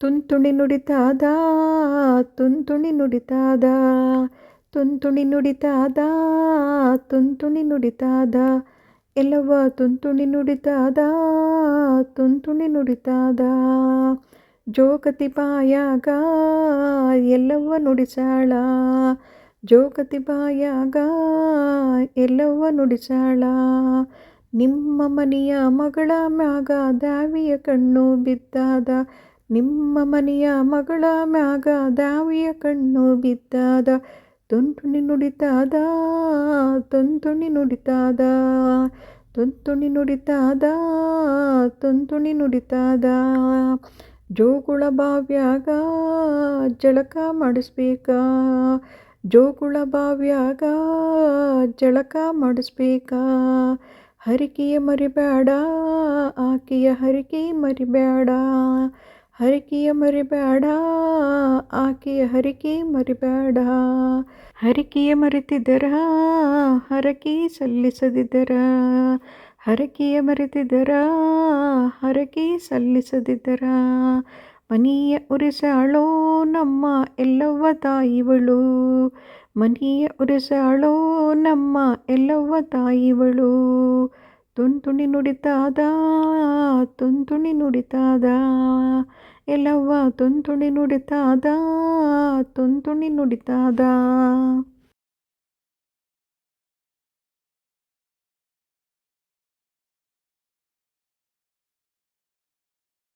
ತುಂತುಣಿ ನುಡಿತಾದ ತುಂತುಣಿ ನುಡಿತಾದ ತುಂತುಣಿ ನುಡಿತಾದ ತುಂತುಣಿ ನುಡಿತಾದ ಎಲ್ಲವ ತುಂತುಣಿ ನುಡಿತಾದ ತುಂತುಣಿ ನುಡಿತಾದ ಜೋಗತಿ ಬಾಯಾಗ ಎಲ್ಲವ ನುಡಿಸಾಳ ಜೋಗತಿ ಬಾಯಾಗ ಎಲ್ಲವ ನುಡಿಸಾಳ ನಿಮ್ಮ ಮನೆಯ ಮಗಳ ಮ್ಯಾಗ ದಾವಿಯ ಕಣ್ಣು ಬಿದ್ದಾದ ನಿಮ್ಮ ಮನೆಯ ಮಗಳ ಮ್ಯಾಗ ದಾವಿಯ ಕಣ್ಣು ಬಿದ್ದಾದ ತುಂತುಣಿ ನುಡಿತಾದ ತುಂತುಣಿ ನುಡಿತಾದ ತುಂತುಣಿ ನುಡಿತಾದ ತುಂತುಣಿ ನುಡಿತಾದ ಜೋಗುಳ ಬಾವ್ಯಾಗ ಜಳಕ ಮಾಡಿಸ್ಬೇಕಾ ಜೋಗುಳ ಬಾವ್ಯಾಗ ಜಳಕ ಮಾಡಿಸ್ಬೇಕಾ ಹರಿಕೆಯ ಮರಿಬೇಡ ಆಕೆಯ ಹರಿಕೆ ಮರಿಬೇಡ ಹರಿಕೆಯ ಮರಿಬೇಡ ಆಕೆಯ ಹರಿಕೆ ಮರಿಬೇಡ ಹರಿಕೆಯ ಮರೆತಿದ್ದರ ಹರಕೆ ಸಲ್ಲಿಸದಿದ್ದರ ಹರಕೆಯ ಮರೆತಿದ್ದರ ಹರಕೆ ಸಲ್ಲಿಸದಿದ್ದರ ಮನೆಯ ಉರಿಸಾಳೋ ನಮ್ಮ ಎಲ್ಲವ್ವ ತಾಯಿವಳು ಮನೆಯ ಉರಿಸಾಳೋ ನಮ್ಮ ಎಲ್ಲವ್ವ ತಾಯಿವಳು ತುಂತುಣಿ ನುಡಿತಾದ ತುಂತುಣಿ ನುಡಿತಾದ ಎಲ್ಲವ್ವ ತುಂತುಣಿ ನುಡಿತಾದ ತುಂತುಣಿ ನುಡಿತಾದ